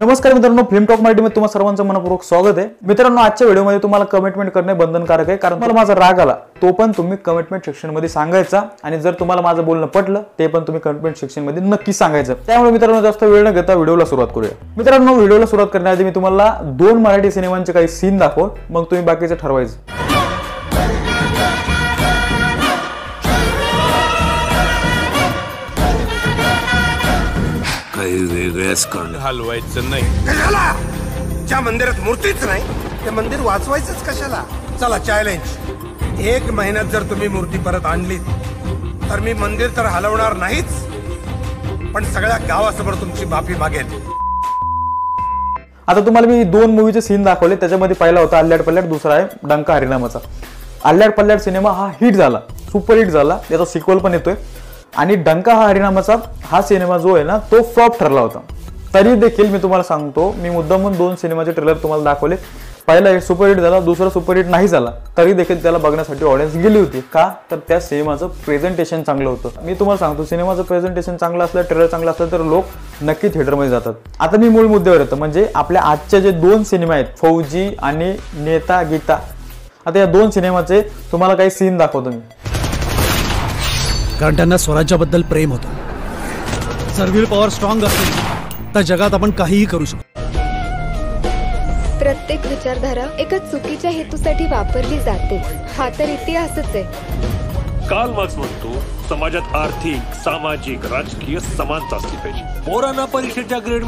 नमस्कार मित्रांनो, film talk मराठीमध्ये तुम्हा सर्वांचं मनपूर्वक स्वागत आहे। मित्रांनो, आजच्या व्हिडिओमध्ये तुम्हाला कमिटमेंट करणे बंधनकारक आहे, कारण मला माझा राग आला तो पण तुम्ही कमिटमेंट सेक्शन मध्ये सांगायचा, आणि जर तुम्हाला माझं बोलणं पटलं ते पण तुम्ही कमिटमेंट सेक्शन मध्ये नक्की सांगायचं। त्यामुळे मित्रांनो, जास्त वेळ न घेता व्हिडिओला सुरुवात करूया। मित्रांनो, व्हिडिओला सुरुवात करण्याआधी मी तुम्हाला 2 मराठी सिनेमांचे काही सीन दाखव, मग तुम्ही बाकीचं ठरवायचं। काही वेगळ्याच करून हलवायचं नाही। कशाला? ज्या मंदिरात मूर्तीच नाही ते मंदिर वाचवायचंच कशाला? चला चॅलेंज, 1 महिन्यात जर तुम्ही मूर्ती परत आणली तर मी मंदिर तर हलवणार नाहीच, पण सगळ्या गावासमोर तुमची माफी मागेल। आता तुम्हाला मी 2 मूवीचे सीन दाखवले, त्याच्यामध्ये पहिला होता अल्ल्याड पल्ल्याड, दुसरा आहे डंका हरिनामाचा। अल्ल्याड पल्ल्याड सिनेमा हा हिट झाला, सुपर हिट झाला, त्याचा सिक्वल पण येतोय। आणि डंका हरिनामाचा हा सिनेमा जो आहे ना, तो फ्लॉप ठरला होता। तरी देखील मी तुम्हाला सांगतो, मी मुद्दामून 2 सिनेमाचे ट्रेलर तुम्हाला दाखवले। पहिला एक सुपरहिट झाला, दुसरा सुपरहिट नाही झाला, तरी देखील त्याला बघण्यासाठी ऑडियन्स गेली होती। का तर त्या सिनेमाचं प्रेझेंटेशन चांगलं होतं। मी तुम्हाला सांगतो, सिनेमाचं प्रेझेंटेशन चांगलं असलं, ट्रेलर चांगलं असलं तर लोक नक्की थिएटरमध्ये जातात। आता मी मूळ मुद्द्यावर येतो, म्हणजे आपल्या आजचे जे 2 सिनेमा आहेत, फौजी आणि नेता गीता। आता या 2 सिनेमाचे तुम्हाला काही सीन दाखवतो मी, कारण त्यांना स्वराज्याबद्दल प्रेम होतं। जर विल पॉवर स्ट्रॉंग असेल तर जगात आपण काहीही करू शकतो। प्रत्येक विचारधारा एका चुकीच्या हेतूसाठी वापरली जाते, हा तर इतिहासच आहे। कार्ल मार्क्स म्हणतो, समाजात आर्थिक, सामाजिक, राजकीय समानता असली पाहिजे। पोरांना परीक्षेच्या ग्रेड।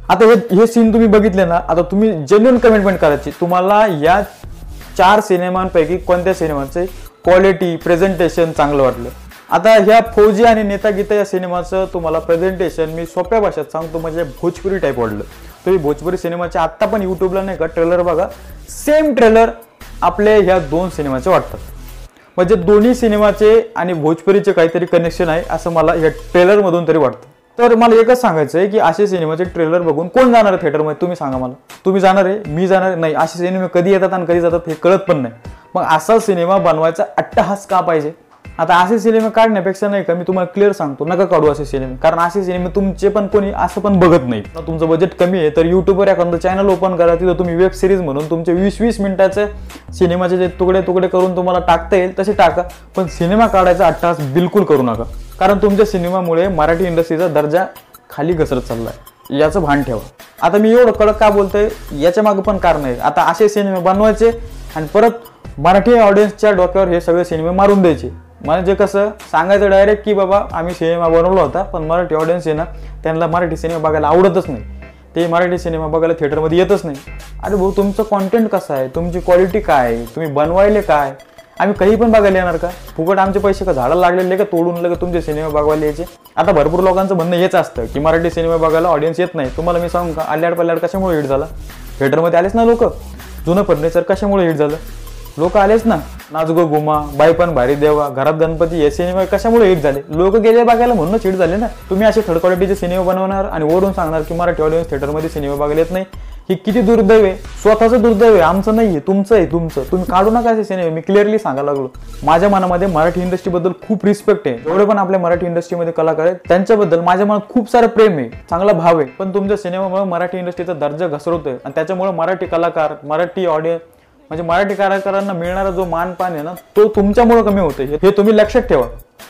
आता हे सीन तुम्ही बघितले ना, आता तुम्ही जेन्युइन कमिटमेंट करायची, तुम्हाला या 4 सिनेमांपैकी कोणत्या सिनेमाचे क्वालिटी प्रेझेंटेशन चांगलं वाटलं। आता ह्या फौजी आणि नेता गीता या सिनेमाचं तुम्हाला प्रेझेंटेशन मी सोप्या भाषेत सांगतो, म्हणजे भोजपुरी टाईप वाटलं। तुम्ही भोजपुरी सिनेमाचे आत्ता पण युट्यूबला नाही का ट्रेलर बघा, सेम ट्रेलर आपले ह्या 2 सिनेमाचे वाटतात। म्हणजे दोन्ही सिनेमाचे आणि भोजपुरीचे काहीतरी कनेक्शन आहे असं मला या ट्रेलर मधून तरी वाटतं। तर मला एकच सांगायचं आहे की असे सिनेमाचे ट्रेलर बघून कोण जाणार आहे थिएटरमध्ये? तुम्ही सांगा मला। तुम्ही जाणार आहे? मी जाणार नाही। असे सिनेमे कधी येतात आणि कधी जातात हे कळत पण नाही। मग असा सिनेमा बनवायचा अट्टहास का पाहिजे? आता असे सिनेमे काढण्यापेक्षा नाही का, मी तुम्हाला क्लिअर सांगतो, नका काढू असे सिनेमे, कारण असे सिनेमे तुमचे पण कोणी असं पण बघत नाही। तुमचं बजेट कमी आहे तर युट्यूबवर एखादं चॅनल ओपन करा, तिथं तुम्ही वेब सिरीज म्हणून तुमचे 20-20 मिनिटाचे सिनेमाचे जे तुकडे तुकडे करून तुम्हाला टाकता येईल तसे टाका, पण सिनेमा काढायचा अट्टहास बिलकुल करू नका, कारण तुमच्या सिनेमामुळे मराठी इंडस्ट्रीचा दर्जा खाली घसरत चाललाय, याचं भान ठेवा। आता मी एवढं कडक का बोलतोय याच्या मागे पण कारण आहे। आता असे सिनेमे बनवायचे आणि परत मराठी ऑडियन्सच्या डोक्यावर हे सगळे सिनेमे मारून द्यायचे, म्हणजे कसं सांगायचं डायरेक्ट की बाबा आम्ही सिनेमा बनवला होता, पण मराठी ऑडियन्स आहे ना, त्यांना मराठी सिनेमा बघायला आवडतच नाही, ते मराठी सिनेमा बघायला थिएटरमध्ये येतच नाही। अरे भाऊ, तुमचं कॉन्टेंट कसं आहे, तुमची क्वालिटी काय आहे, तुम्ही बनवायले काय? आम्ही काही पण बघायला येणार का? फुकट आमचे पैसे का झाडाला लागलेले का तोडून लगे तुमचे सिनेमा बघायला यायचे? आता भरपूर लोकांचं म्हणणं हेच असतं की मराठी सिनेमा बघायला ऑडियन्स येत नाही। तुम्हाला मी सांगू का, अल्ल्याड पल्ल्याड कशामुळे हिट झाला? थिएटरमध्ये आलेच ना लोक। जुनं फर्निचर कशामुळे हिट झालं? लोक आलेच ना। नाच गो घुमा, बाई पण भारी देवा, घरात गणपती हे सिनेमा कशामुळे हिट झाले? लोक गेले बघायला म्हणूनच हिट झाले ना। तुम्ही असे थर्ड क्वालिटीचे सिनेमा बनवणार आणि वरून सांगणार की मराठी ऑडियन्स थिएटरमध्ये सिनेमा बघायला येत नाही, ही किती दुर्दैव आहे। स्वतःचं दुर्दैव आहे, आमचं नाहीये, तुमचं आहे। तुमचं तुम्ही काढू नका असे सिनेमे, मी क्लिअरली सांगायला लागलो। माझ्या मनामध्ये मराठी इंडस्ट्रीबद्दल खूप रिस्पेक्ट आहे, जेवढे पण आपल्या मराठी इंडस्ट्रीमध्ये कलाकार आहेत त्यांच्याबद्दल माझ्या मनात खूप सारं प्रेम आहे, चांगला भाव आहे, पण तुमच्या सिनेमामुळे मराठी इंडस्ट्रीचा दर्जा घसरतोय आणि त्याच्यामुळे मराठी कलाकार, मराठी ऑडियन्स, म्हणजे मराठी कलाकारांना मिळणारा जो मानपान आहे ना, तो तुमच्यामुळे कमी होतोय, हे तुम्ही लक्षात ठेवा।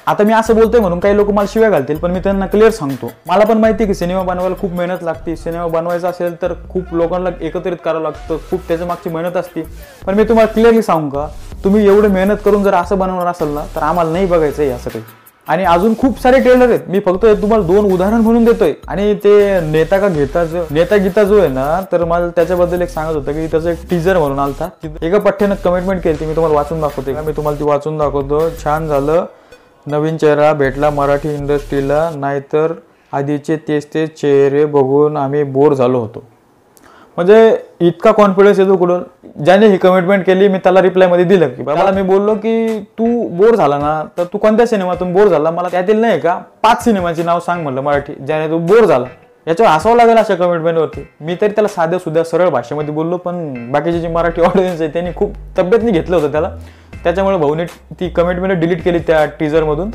आता मी असं बोलतोय म्हणून काही लोक मला शिव्या घालतील, पण मी त्यांना क्लिअर सांगतो, मला पण माहिती आहे की सिनेमा बनवायला खूप मेहनत लागते। सिनेमा बनवायचा असेल तर खूप लोकांना एकत्रित करावं लागतं, खूप त्याच्या मागची मेहनत असते। पण मी तुम्हाला क्लिअरली सांगू का, तुम्ही एवढं मेहनत करून जर असं बनवणार असेल ना, तर आम्हाला नाही बघायचं आहे असं काही। आणि अजून खूप सारे ट्रेलर आहेत, मी फक्त तुम्हाला 2 उदाहरण म्हणून देतोय। आणि ते नेता गीता जो आहे ना, तर मला त्याच्याबद्दल एक सांगत होतं की त्याचं एक टीजर म्हणून आलता, एका पठ्ठ्यानं कमिटमेंट केली, मी तुम्हाला वाचून दाखवते, मी तुम्हाला ती वाचून दाखवतो। छान झालं, नवीन चेहरा भेटला मराठी इंडस्ट्रीला, नाहीतर आधीचे तेच चेहरे बघून आम्ही बोर झालो होतो। म्हणजे इतका कॉन्फिडन्स येतो कुठून? ज्याने ही कमिटमेंट केली मी त्याला रिप्लाय मध्ये दिलं की बाबा, मी बोललो की तू बोर झाला ना, तर तू कोणत्या सिनेमातून बोर झाला, मला त्यातील नाही का 5 सिनेमाची नाव सांग म्हणलं मराठी ज्याने तू बोर झाला। याच्यावर हसावं लागेल अशा कमिटमेंटवरती। मी तरी त्याला साध्या सुद्धा सरळ भाषेमध्ये बोललो, पण बाकीची जी मराठी ऑडियन्स आहे त्यांनी खूप तब्येतनी घेतलं होतं त्याला, त्याच्यामुळे भाऊने ती कमिटमेंट डिलीट केली त्या टीजर मधून।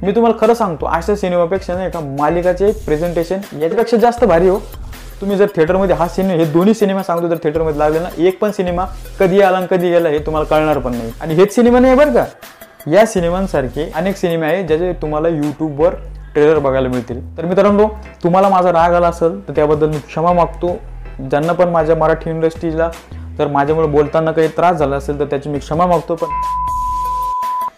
मी तुम्हाला खरं सांगतो, अशा सिनेमापेक्षा नाही का मालिकाचे प्रेझेंटेशन याच्यापेक्षा जास्त भारी हो. तुम्ही जर थिएटरमध्ये हे दोन्ही सिनेमा सांगतो, जर थिएटरमध्ये लागले ना, एक पण सिनेमा कधी आला आणि कधी गेला हे तुम्हाला कळणार पण नाही. आणि हेच सिनेमा नाही बरं का, या सिनेमांसारखे अनेक सिनेमे आहेत ज्याचे तुम्हाला यूट्यूबवर ट्रेलर बघायला मिळतील. तर मित्रांनो, तुम्हाला माझा राग आला असेल तर त्याबद्दल मी क्षमा मागतो. ज्यांना पण माझ्या मराठी इंडस्ट्रीला जर माझ्यामुळे बोलताना काही त्रास झाला असेल तर त्याची मी क्षमा मागतो. पण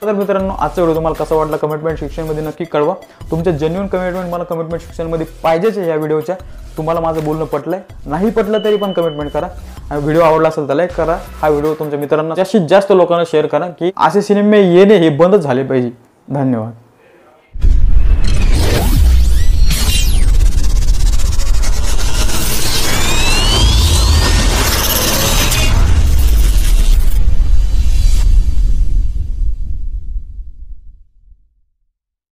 तर मित्रांनो, आजचा व्हिडिओ तुम्हाला कसा वाटला कमेंटमेंट सेक्शनमध्ये नक्की कळवा. तुमच्या जेन्युइन कमेंटमेंट मला कमेंटमेंट सेक्शनमध्ये पाहिजेच आहे. या व्हिडिओच्या तुम्हाला माझं बोलणं पटलंय, नाही पटलं तरी पण कमेंटमेंट करा. आणि व्हिडिओ आवडला असेल तर लाईक करा. हा व्हिडिओ तुमच्या मित्रांना जास्तीत जास्त लोकांना शेअर करा की असे सिनेमे येणे हे बंदच झाले पाहिजे. धन्यवाद.